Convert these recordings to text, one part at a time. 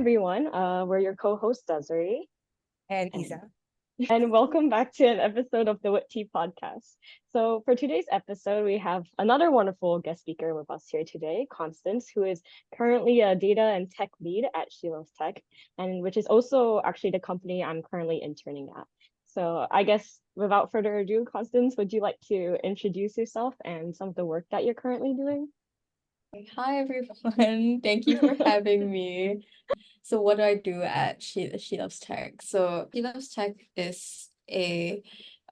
everyone. We're your co-host Desiree, And and Izzah. welcome back to an episode of the WiT Tea Podcast. So for today's episode, we have another wonderful guest speaker with us here today, Konstance, who is currently a data and tech lead at She Loves Tech, and which is also actually the company I'm currently interning at. So I guess without further ado, Konstance, would you like to introduce yourself and some of the work that you're currently doing? Hi everyone, thank you for having me. So what do I do at She Loves Tech? So She Loves Tech is a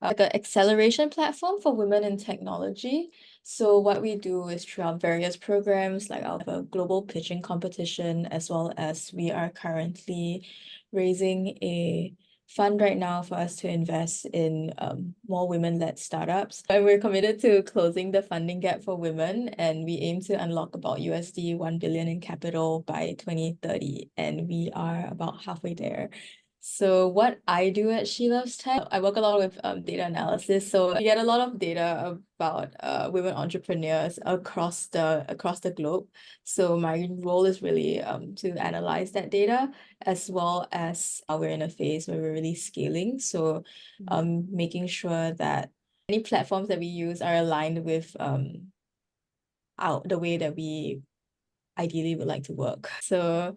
like an acceleration platform for women in technology. So what we do is through our various programs, like our have a global pitching competition, as well as we are currently raising a fund right now for us to invest in more women-led startups. And we're committed to closing the funding gap for women, and we aim to unlock about USD 1 billion in capital by 2030, and we are about halfway there. So what I do at She Loves Tech, I work a lot with data analysis. So we get a lot of data about women entrepreneurs across the globe. So my role is really to analyze that data, as well as we're in a phase where we're really scaling. So making sure that any platforms that we use are aligned with the way that we ideally would like to work. So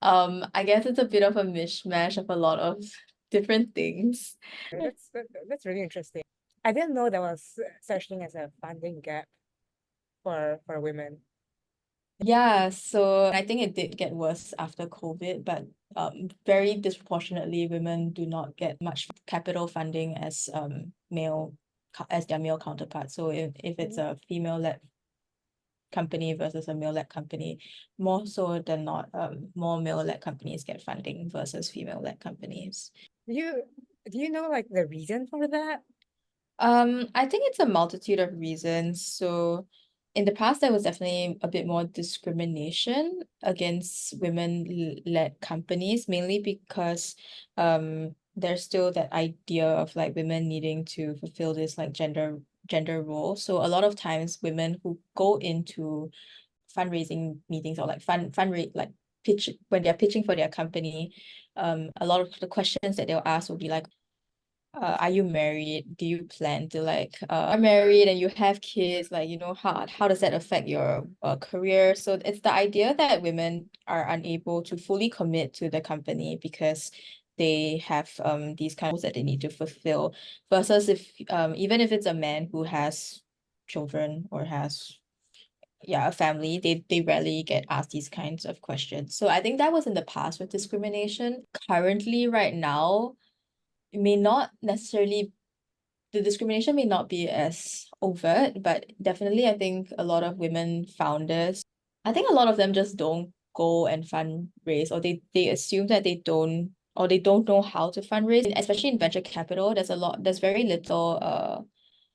I guess it's a bit of a mishmash of a lot of different things. That's really interesting. I didn't know there was such thing as a funding gap for women. Yeah, so I think it did get worse after COVID, but very disproportionately, women do not get much capital funding as their male counterparts. So if it's a female-led company versus a male-led company, more so than not, more male-led companies get funding versus female-led companies. Do you know like the reason for that? I think it's a multitude of reasons. So in the past, there was definitely a bit more discrimination against women-led companies, mainly because there's still that idea of like women needing to fulfill this like gender role. So a lot of times women who go into fundraising meetings or like like pitch when they're pitching for their company, a lot of the questions that they'll ask will be like, are you married? Do you plan to like are married and you have kids? Like, how does that affect your career? So it's the idea that women are unable to fully commit to the company because they have these kind of roles that they need to fulfill, versus if even if it's a man who has children or has a family, they rarely get asked these kinds of questions. So I think that was in the past with discrimination. Currently, right now, it may not necessarily the discrimination may not be as overt, but definitely I think a lot of women founders, I think a lot of them just don't go and fundraise, or they assume that they don't know how to fundraise. Especially in venture capital, there's very little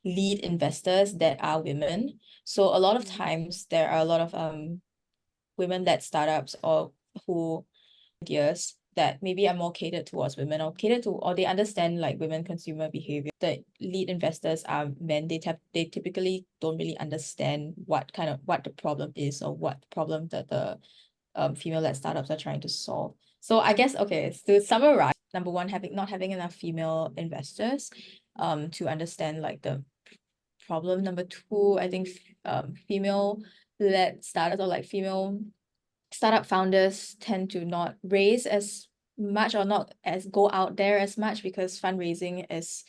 lead investors that are women. So a lot of times there are a lot of women-led startups or who ideas that maybe are more catered towards women, or they understand like women consumer behavior. The lead investors are men. They typically don't really understand what the problem is, or what problem that the female-led startups are trying to solve. So I guess, okay, to summarize, number one, not having enough female investors to understand like the problem. Number two, I think female-led startups, or like female startup founders, tend to not raise as much, or not as go out there as much, because fundraising is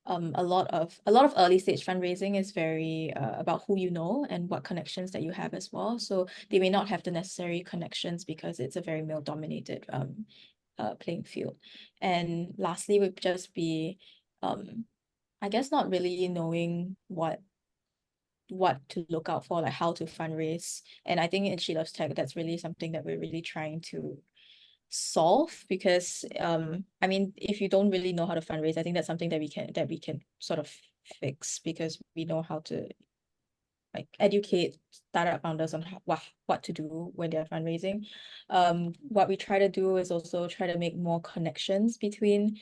a lot of early stage fundraising is very about who you know and what connections that you have as well. So they may not have the necessary connections because it's a very male dominated playing field. And lastly would just be I guess not really knowing what to look out for, like how to fundraise. And I think in She Loves Tech, that's really something that we're really trying to solve, because I mean, if you don't really know how to fundraise, I think that's something that we can sort of fix, because we know how to like educate startup founders on what to do when they're fundraising. What we try to do is also try to make more connections between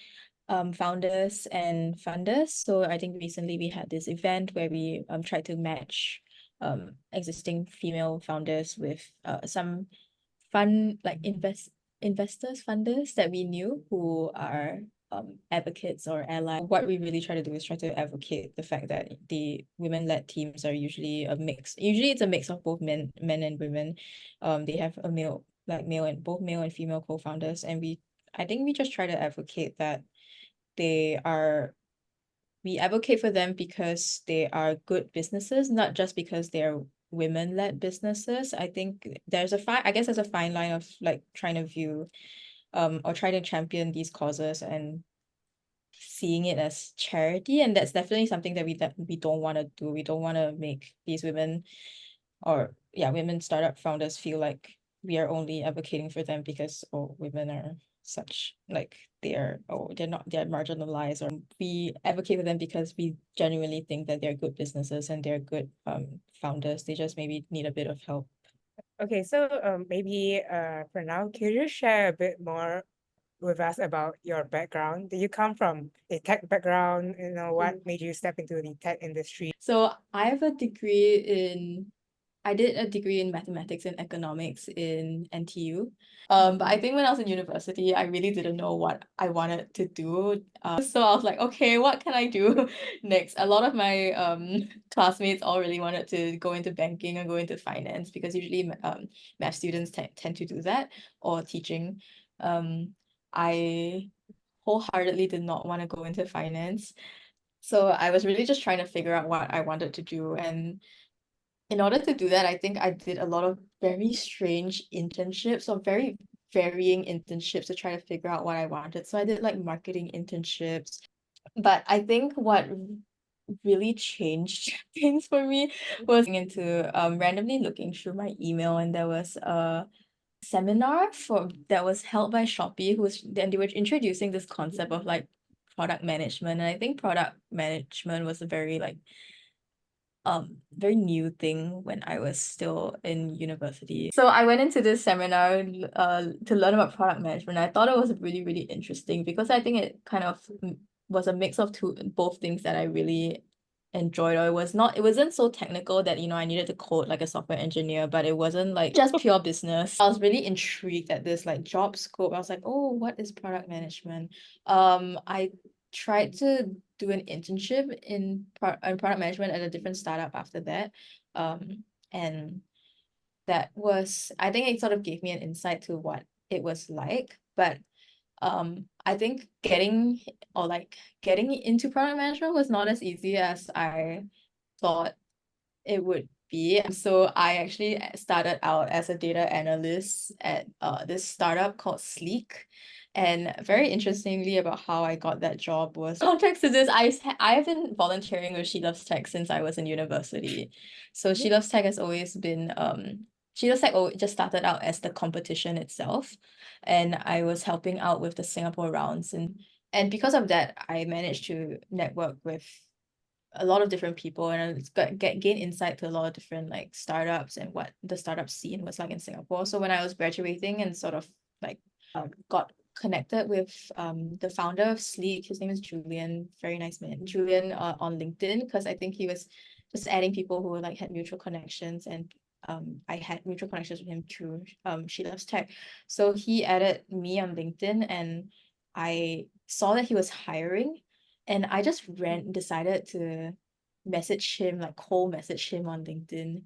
founders and funders. So I think recently we had this event where we tried to match existing female founders with some fun like investors, funders that we knew who are advocates or allies. What we really try to do is try to advocate the fact that the women-led teams are usually a mix. Usually it's a mix of both men and women. They have a male and both male and female co-founders, and I think we just try to advocate that we advocate for them because they are good businesses, not just because they're women-led businesses. I think there's a fine line of like trying to view or try to champion these causes and seeing it as charity, and that's definitely something that we don't want to do. We don't want to make these women women startup founders feel like we are only advocating for them because women are such like they're marginalized, or we advocate for them because we genuinely think that they're good businesses and they're good founders. They just maybe need a bit of help. Okay, so maybe for now, could you share a bit more with us about your background? Do you come from a tech background? What made you step into the tech industry? So I did a degree in mathematics and economics in NTU. But I think when I was in university, I really didn't know what I wanted to do. So I was like, okay, what can I do next? A lot of my classmates all really wanted to go into banking or go into finance because usually math students tend to do that, or teaching. I wholeheartedly did not want to go into finance. So I was really just trying to figure out what I wanted to do. And in order to do that, I think I did a lot of very strange internships, or very varying internships to try to figure out what I wanted. So I did like marketing internships. But I think what really changed things for me was into randomly looking through my email, and there was a seminar that was held by Shopee, they were introducing this concept of like product management. And I think product management was a very new thing when I was still in university. So I went into this seminar to learn about product management. I thought it was really, really interesting because I think it kind of was a mix of both things that I really enjoyed. Or it wasn't so technical that I needed to code like a software engineer, but it wasn't like just pure business. I was really intrigued at this like job scope. I was like, oh, what is product management? I tried to do an internship in product management at a different startup after that. And I think it sort of gave me an insight to what it was like. But I think getting into product management was not as easy as I thought it would be. So I actually started out as a data analyst at this startup called Sleek. And very interestingly about how I got that job was context to this. I've been volunteering with She Loves Tech since I was in university. So She Loves Tech has always been She Loves Tech just started out as the competition itself, and I was helping out with the Singapore rounds, and because of that I managed to network with a lot of different people, and it's gain insight to a lot of different like startups and what the startup scene was like in Singapore. So when I was graduating and sort of like got connected with the founder of Sleek, his name is Julian, very nice man, Julian, on LinkedIn, because I think he was just adding people who like had mutual connections, and I had mutual connections with him through She Loves Tech. So he added me on LinkedIn, and I saw that he was hiring, and I just decided to cold message him on LinkedIn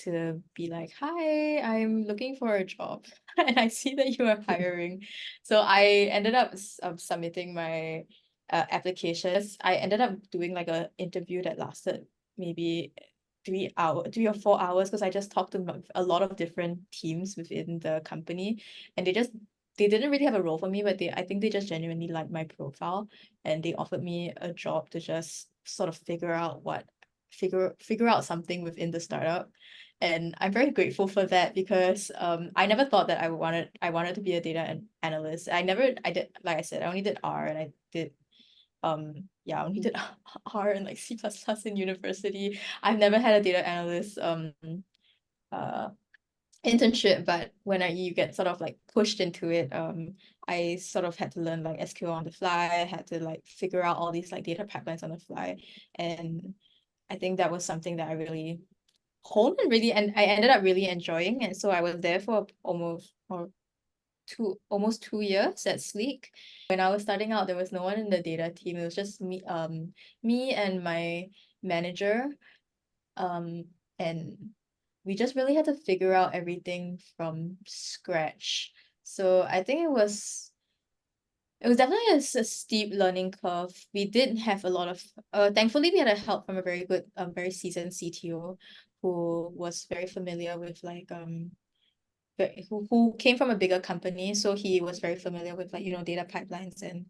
to be like, hi, I'm looking for a job and I see that you are hiring. So I ended up submitting my applications. I ended up doing like an interview that lasted maybe 3 or 4 hours, because I just talked to a lot of different teams within the company, and they didn't really have a role for me, but I think they just genuinely liked my profile, and they offered me a job to just sort of figure out something within the startup. And I'm very grateful for that, because I never thought that I wanted to be a data analyst. I did, like I said, I only did R, and I did I only did R and like C++ in university. I've never had a data analyst uh internship, but when you get sort of like pushed into it, I sort of had to learn like SQL on the fly. I had to like figure out all these like data pipelines on the fly, and I think that was something that I really honed and I ended up really enjoying. And so I was there for almost almost 2 years at Sleek. When I was starting out, there was no one in the data team. It was just me and my manager. Um, and we just really had to figure out everything from scratch. So I think it was definitely a steep learning curve. We did have a lot of thankfully we had a help from a very good very seasoned CTO who was very familiar with like who came from a bigger company, so he was very familiar with like data pipelines and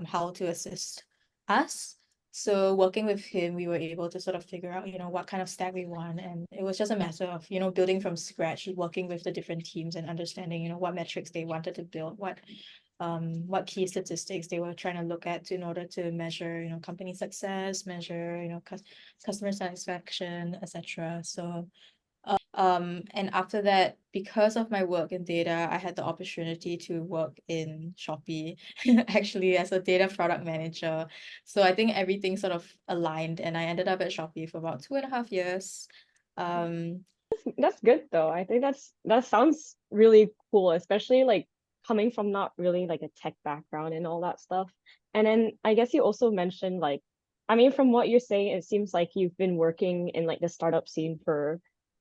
how to assist us. So working with him, we were able to sort of figure out what kind of stack we want, and it was just a matter of building from scratch, working with the different teams and understanding what metrics they wanted to build, what key statistics they were trying to look at in order to measure company success, measure customer satisfaction, etc. So and after that, because of my work in data, I had the opportunity to work in Shopee, actually as a data product manager. So I think everything sort of aligned, and I ended up at Shopee for about 2.5 years. That's good though. I think that sounds really cool, especially like coming from not really like a tech background and all that stuff. And then I guess you also mentioned like, I mean, from what you're saying, it seems like you've been working in like the startup scene for,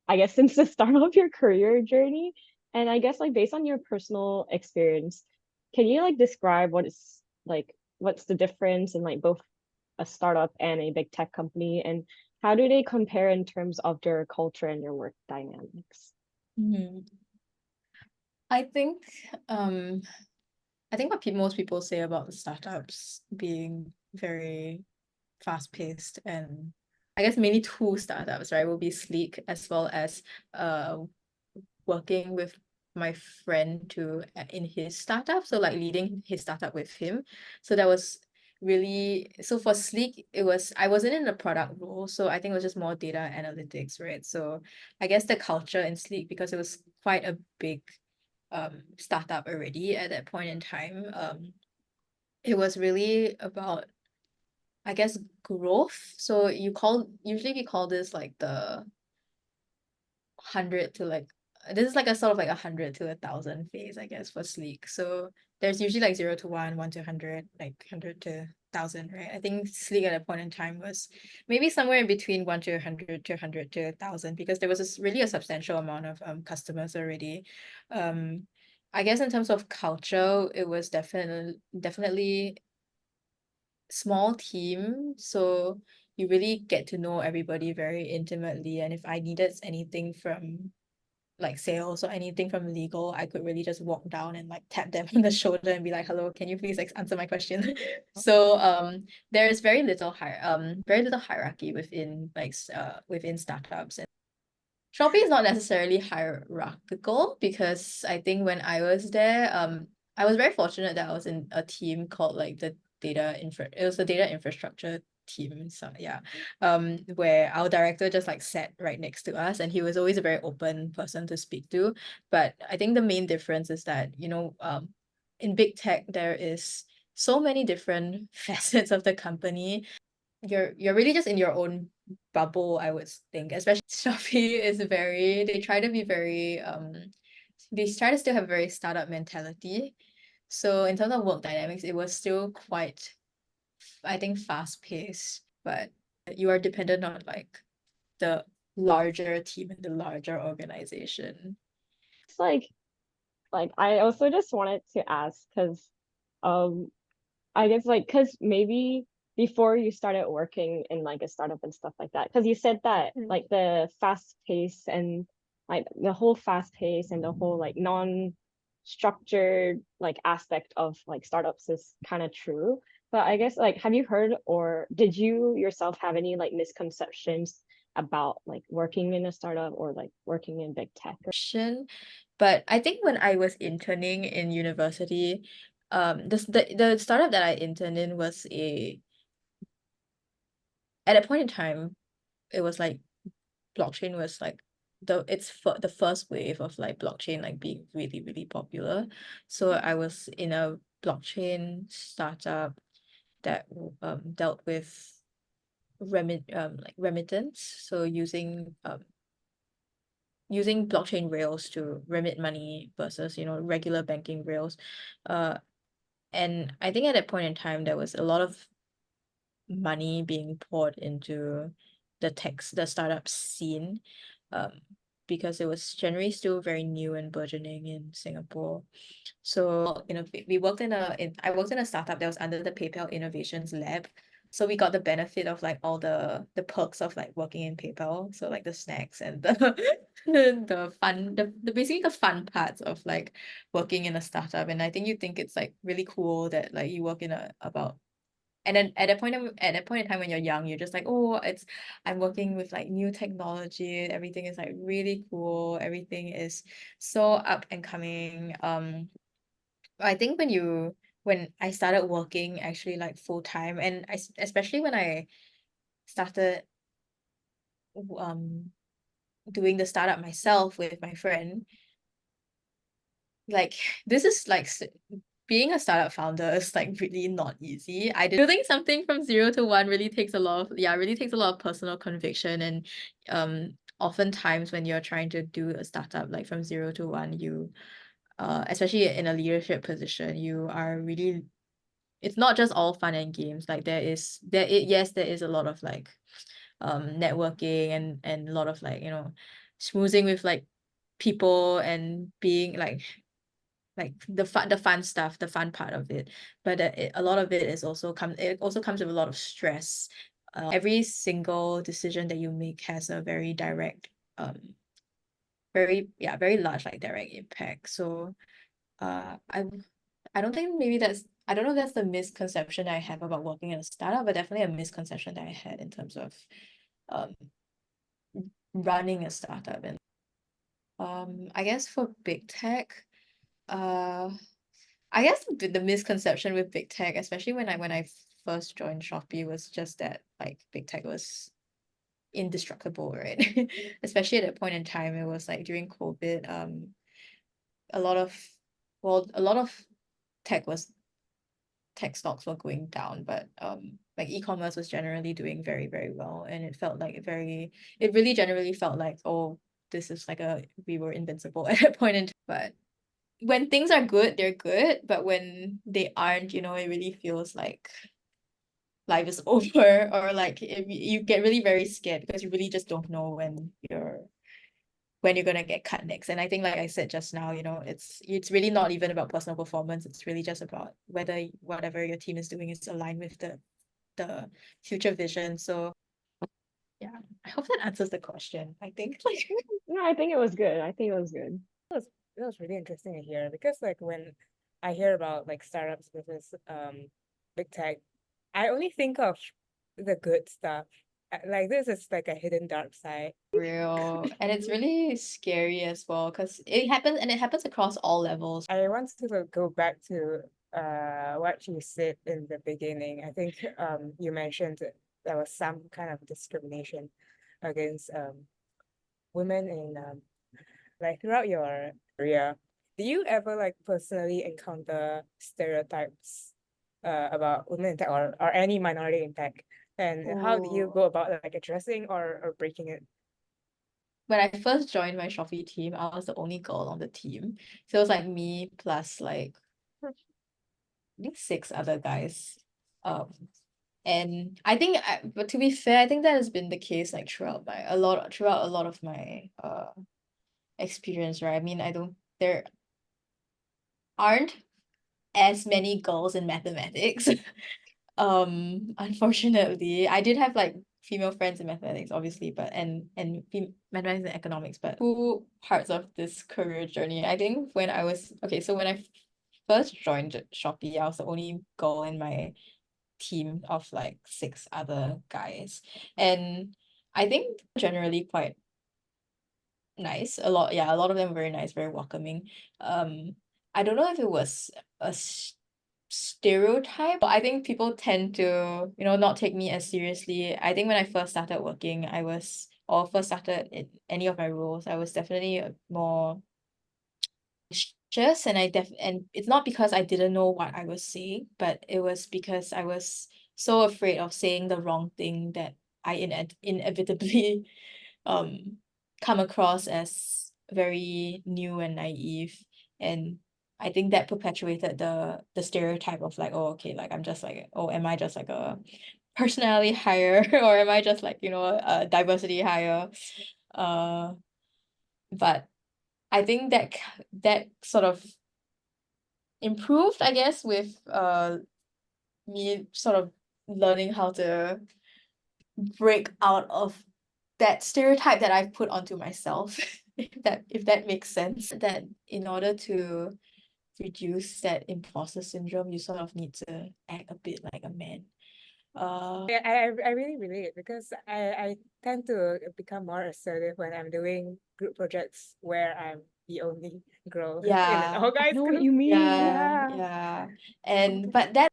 I guess, since the start of your career journey. And I guess like based on your personal experience, can you like describe what's the difference in like both a startup and a big tech company, and how do they compare in terms of their culture and their work dynamics? Mhm. I think um what most people say about the startups being very fast-paced, and I guess mainly two startups, right, will be Sleek as well as working with my friend to in his startup, so like leading his startup with him. So that was really, so for Sleek, I wasn't in the product role, so I think it was just more data analytics, right? So I guess the culture in Sleek, because it was quite a big startup already at that point in time, it was really about, I guess, growth. So usually we call this like the 100 to like, this is like a sort of like 100 to 1,000 phase, I guess, for Sleek. So there's usually like 0 to 1, 1 to 100, like 100 to 1,000, right? I think Sleek at that point in time was maybe somewhere in between 1 to 100 to 100 to 1,000, because there was really a substantial amount of customers already. I guess in terms of culture, it was definitely small team, so you really get to know everybody very intimately. And if I needed anything from like sales or anything from legal, I could really just walk down and like tap them on the shoulder and be like, hello, can you please like answer my question? So there is very little hierarchy within startups. And Shopee is not necessarily hierarchical, because I think when I was there, I was very fortunate that I was in a team called like it was the data infrastructure team. So yeah, where our director just like sat right next to us, and he was always a very open person to speak to. But I think the main difference is that, in big tech, there is so many different facets of the company. You're really just in your own bubble, I would think. Especially Shopee is they try to be very they try to still have a very startup mentality. So in terms of work dynamics, it was still quite, I think, fast paced, but you are dependent on like the larger team and the larger organization. It's like I also just wanted to ask because um I guess like because maybe before you started working in like a startup and stuff like that, because you said that like the fast pace and like the whole fast pace and the whole like non-structured like aspect of like startups is kind of true. But I guess like have you heard or did you yourself have any like misconceptions about like working in a startup or like working in big tech? But I think when I was interning in university, the startup that I interned in was at a point in time, it was like blockchain was like the first wave of like blockchain like being really, really popular. So I was in a blockchain startup that dealt with remittance, so using using blockchain rails to remit money versus, regular banking rails. And I think at that point in time, there was a lot of money being poured into the startup scene, um, because it was generally still very new and burgeoning in Singapore. So, I worked in a startup that was under the PayPal Innovations Lab. So we got the benefit of like all the perks of like working in PayPal. So like the snacks and the basically the fun parts of like working in a startup. And I think you think it's like really cool that like you work in a about and then at that point in time when you're young, you're just like, oh, I'm working with like new technology, everything is like really cool, everything is so up and coming. I think when I started working actually like full time, and especially when I started um doing the startup myself with my friend, like this is like being a startup founder is like really not easy. Building something from 0 to 1 really takes a lot of personal conviction, and oftentimes when you're trying to do a startup like from 0 to 1, you especially in a leadership position, you are really, it's not just all fun and games. Like yes, there is a lot of like networking and a lot of like, schmoozing with like people and being like the fun stuff, the fun part of it. But a lot of it also comes with a lot of stress. Every single decision that you make has a very direct, very large like direct impact. So I don't think maybe I don't know if that's the misconception I have about working in a startup, but definitely a misconception that I had in terms of um running a startup. And I guess for big tech, uh I guess the misconception with big tech, especially when I first joined Shopee, was just that like big tech was indestructible, right? Especially at that point in time, it was like during COVID, a lot of a lot of tech was tech stocks were going down, but like e-commerce was generally doing very, very well. And it really generally felt like, oh, this is like we were invincible at that point in time. But when things are good, they're good. But when they aren't, it really feels like life is over, or like you get really very scared because you really just don't know when you're gonna get cut next. And I think, like I said just now, it's really not even about personal performance. It's really just about whether whatever your team is doing is aligned with the future vision. So yeah, I hope that answers the question. I think like No, I think it was good. I think it was good. That was really interesting to hear, because like when I hear about like startups versus big tech, I only think of the good stuff. Like this is like a hidden dark side. real, and it's really scary as well because it happens across all levels. I want to go back to what you said in the beginning. I think you mentioned that there was some kind of discrimination against women in like throughout your career. Do you ever like personally encounter stereotypes about women in tech, or any minority in tech? And how do you Oh, go about like addressing or breaking it? When I first joined my Shopee team, I was the only girl on the team. So it was like me plus like I think 6 other guys. Um, and but to be fair, I think that has been the case like throughout a lot of my experience, right? I mean, there aren't as many girls in mathematics. Unfortunately, I did have like female friends in mathematics, obviously, but mathematics and economics, but 2 parts of this career journey. I think when I first joined Shopee, I was the only girl in my team of like 6 other guys. And I think generally quite nice. A lot of them very nice, very welcoming. I don't know if it was a stereotype. I think people tend to, not take me as seriously. I think when I first started working, or first started in any of my roles, I was definitely more anxious, and it's not because I didn't know what I was saying, but it was because I was so afraid of saying the wrong thing that I inevitably um come across as very new and naive, and I think that perpetuated the stereotype of like, oh, okay, like I'm just like, oh, am I just like a personality hire or am I just like, a diversity hire? But I think that sort of improved, I guess, with me sort of learning how to break out of that stereotype that I've put onto myself, if that makes sense. That in order to reduce that imposter syndrome, you sort of need to act a bit like a man. Yeah, I really relate because I tend to become more assertive when I'm doing group projects where I'm the only girl in an Yeah. all I guys know what group. you mean. Yeah, Yeah. yeah. And but that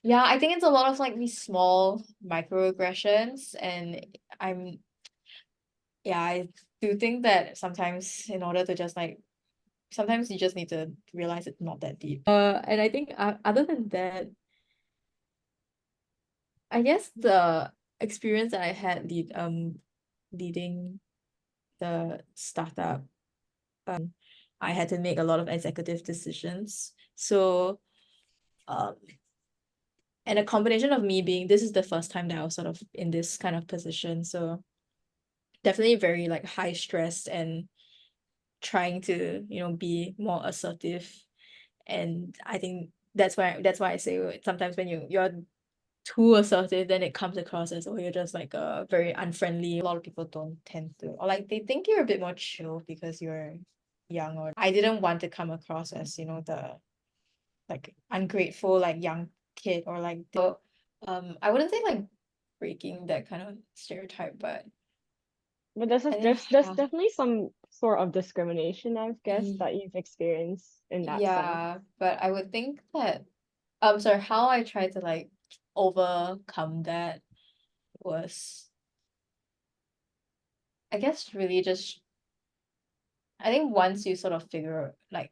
yeah, I think it's a lot of like these small microaggressions, and I do think that sometimes in order to just like sometimes you just need to realize it's not that deep. And I think other than that, I guess the experience that I had leading the startup, I had to make a lot of executive decisions. So and a combination of me being this is the first time that I was sort of in this kind of position. So definitely very like high stress and trying to, be more assertive. And I think that's why I say sometimes when you're too assertive, then it comes across as, oh, you're just like a very unfriendly. A lot of people don't tend to, or like they think you're a bit more chill because you're young. Or I didn't want to come across as, the like ungrateful like young kid, or like I wouldn't say like breaking that kind of stereotype, but But there's I think there's definitely some sort of discrimination, I guess, Ye- that you've experienced in that sense. yeah, but I would think that sorry, how I tried to like overcome that was, I guess, really just I think once you sort of figure like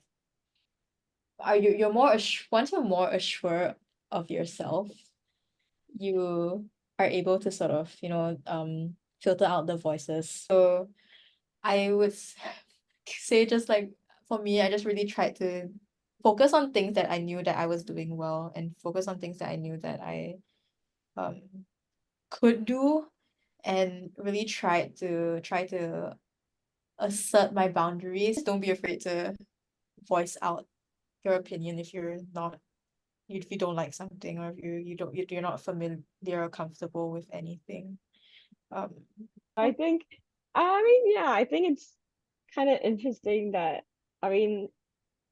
you're more once you're more assured of yourself, you are able to sort of, filter out the voices. So I would say just like for me, I just really tried to focus on things that I knew that I was doing well, and focus on things that I knew that I um could do, and really try to assert my boundaries. Don't be afraid to voice out your opinion if you're not if you don't like something, or if you're not familiar or comfortable with anything. Um I think, I mean, yeah, I think it's kind of interesting that, I mean,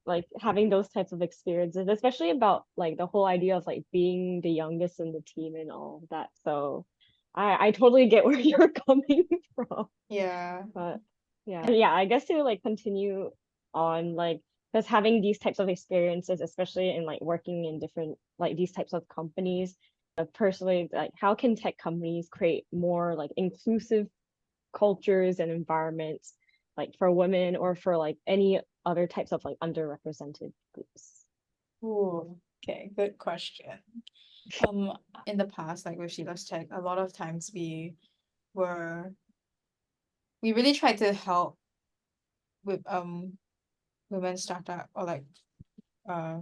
like having those types of experiences, especially about like the whole idea of like being the youngest in the team and all of that. So I totally get where you're coming from. yeah. But yeah, I guess to like continue on, like, because having these types of experiences, especially in like working in different like these types of companies, personally, like how can tech companies create more like inclusive cultures and environments like for women or for like any other types of like underrepresented groups? Ooh, okay, good question. In the past, like with Sheila's Tech, a lot of times were we really tried to help with women startup, or like uh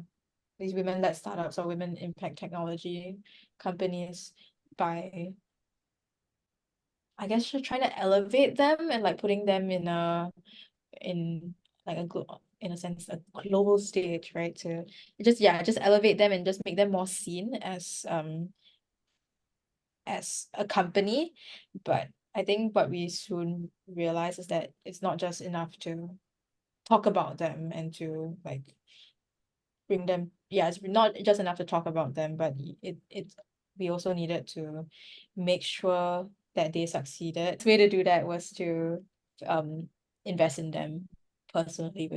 these women-led startups or women impact technology companies, by I guess just trying to elevate them and like putting them in like in a sense a global stage, right? To just elevate them and just make them more seen as a company. But I think what we soon realize is that it's not just enough to talk about them and to like bring them. Yeah, it's not just enough to talk about them, but we also needed to make sure that they succeeded. The way to do that was to invest in them personally,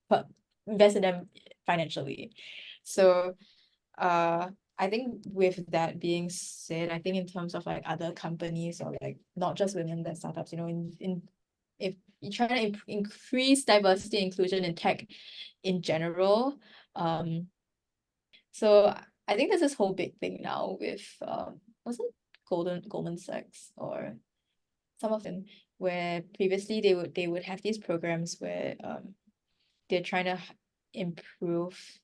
but invest in them financially. So I think with that being said, I think in terms of like other companies, or like not just women-led startups, in if you're trying to increase diversity and inclusion in tech in general, so I think there's this whole big thing now with was it Goldman Sachs or some of them where previously they would have these programs where they're trying to improve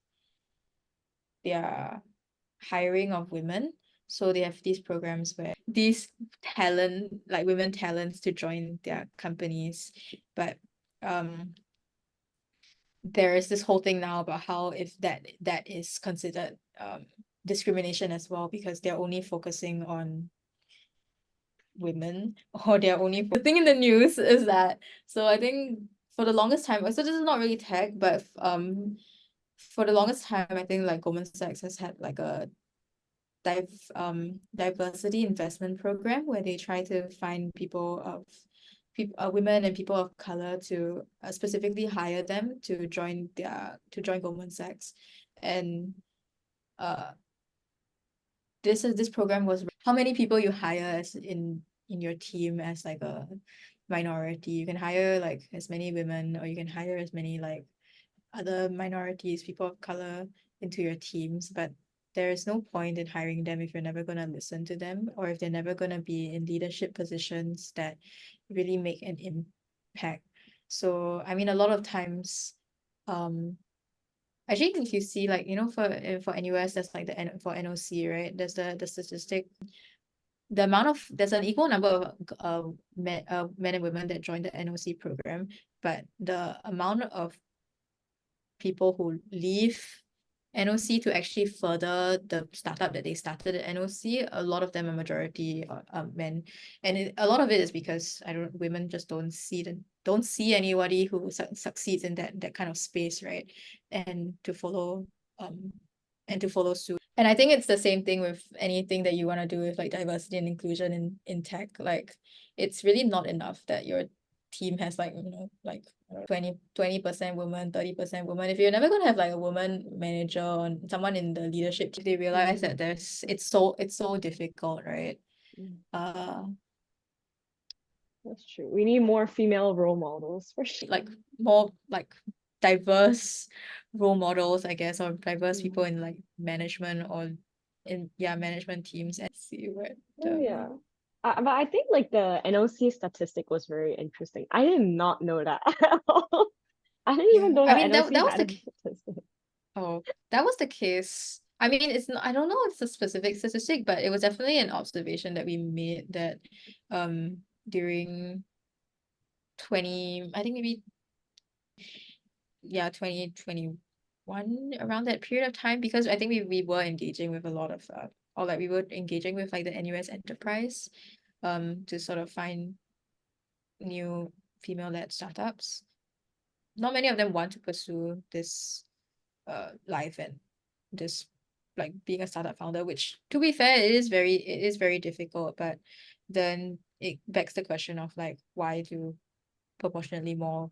their hiring of women. So they have these programs where these women talents to join their companies. But there is this whole thing now about how if that is considered discrimination as well, because they're only focusing on women, or they're only the thing in the news is that. So I think for the longest time, so this is not really tech, but for the longest time, I think like Goldman Sachs has had like a diversity investment program where they try to find women and people of color to specifically hire them to join Goldman Sachs. And this program was how many people you hire as in your team as like a minority. You can hire like as many women, or you can hire as many like other minorities, people of color into your teams, but there is no point in hiring them if you're never going to listen to them, or if they're never going to be in leadership positions that really make an impact. So I mean, a lot of times actually, if you see like, for NUS, there's like for NOC, right, there's the statistic, there's an equal number of men and women that join the NOC program, but the amount of people who leave NOC to actually further the startup that they started at NOC, a lot of them are majority men, and a lot of it is because women just don't see anybody who succeeds in that kind of space, right? And to follow suit. And I think it's the same thing with anything that you want to do with like diversity and inclusion in tech. Like, it's really not enough that your team has like, like 20% women, 30% women. If you're never gonna have like a woman manager or someone in the leadership, they realize that it's so difficult, right? That's true. We need more female role models for sure. Like more like diverse role models, I guess, or diverse people in like management or in management teams, and see what Yeah. But I think like the NOC statistic was very interesting. I did not know that at all. I didn't even know I that mean, that NOC was had a the statistic. that was the case. I mean, it's not, I don't know if it's a specific statistic, but it was definitely an observation that we made that during 20, I think maybe 2021, around that period of time, because I think we were engaging with a lot of or like we were engaging with like the NUS enterprise to sort of find new female-led startups. Not many of them want to pursue this life and this like being a startup founder, which to be fair, it is very difficult, but then it begs the question of like, why do proportionately more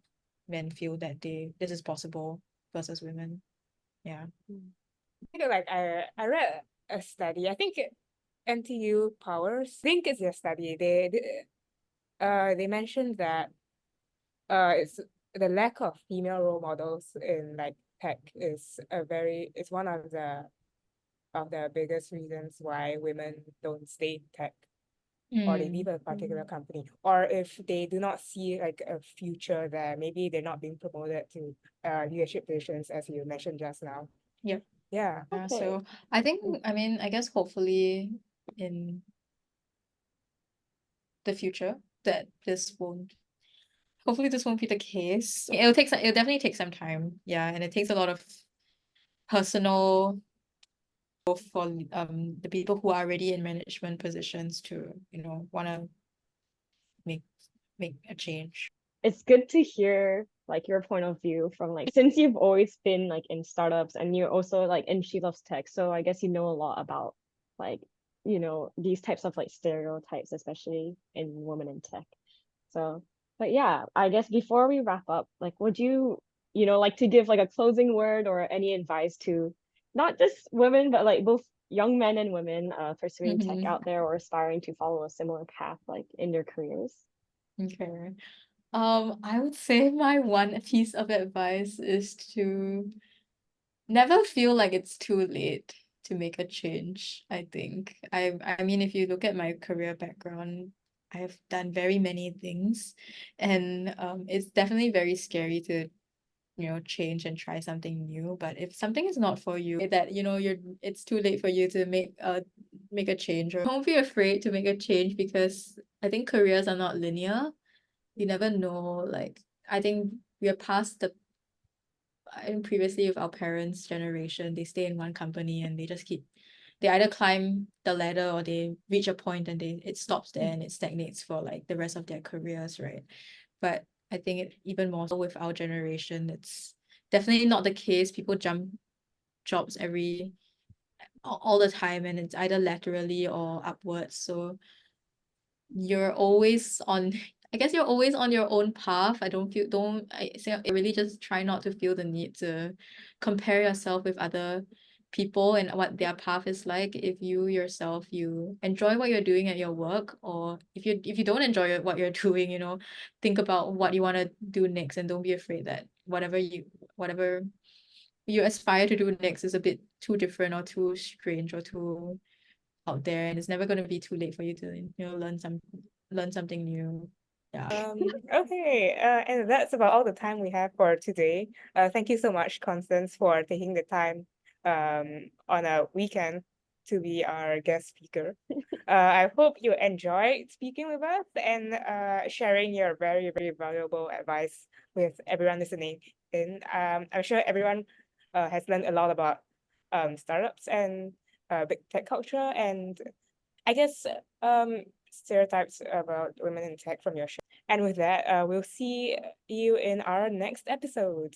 men feel that this is possible versus women? Yeah. Like I read a study, I think NTU Powers, I think it's a study. They mentioned that it's the lack of female role models in like tech is it's one of the biggest reasons why women don't stay in tech, or they leave a particular company, or if they do not see like a future there, maybe they're not being promoted to leadership positions, as you mentioned just now. Yep. Yeah. So I think, I mean, I guess hopefully in the future that hopefully this won't be the case. It'll definitely take some time. Yeah. And it takes a lot of personal growth for the people who are already in management positions to, want to make a change. It's good to hear like your point of view from like, since you've always been like in startups and you're also like, and she loves tech, so I guess you know a lot about like, these types of like stereotypes, especially in women in tech. So, but yeah, I guess before we wrap up, like, would you, like to give like a closing word or any advice to not just women, but like both young men and women pursuing tech out there or aspiring to follow a similar path like in their careers? Okay. I would say my one piece of advice is to never feel like it's too late to make a change, I think. I mean, if you look at my career background, I have done very many things, and it's definitely very scary to change and try something new. But if something is not for you, that it's too late for you to make a change, or don't be afraid to make a change, because I think careers are not linear. You never know. Like, I think we are past the I think previously with our parents' generation, they stay in one company and they either climb the ladder or they reach a point and it stops there and it stagnates for like the rest of their careers, right? But I think even more so with our generation, it's definitely not the case. People jump jobs all the time, and it's either laterally or upwards. So you're always on I guess you're always on your own path. I say I really just try not to feel the need to compare yourself with other people and what their path is like. If you yourself you enjoy what you're doing at your work, or if you don't enjoy what you're doing, think about what you want to do next, and don't be afraid that whatever you aspire to do next is a bit too different or too strange or too out there, and it's never going to be too late for you to learn something new. Yeah. Okay, and that's about all the time we have for today. Thank you so much, Constance, for taking the time on a weekend to be our guest speaker. I hope you enjoyed speaking with us and sharing your very, very valuable advice with everyone listening in. I'm sure everyone has learned a lot about startups and big tech culture, and I guess stereotypes about women in tech from your show. And with that, we'll see you in our next episode.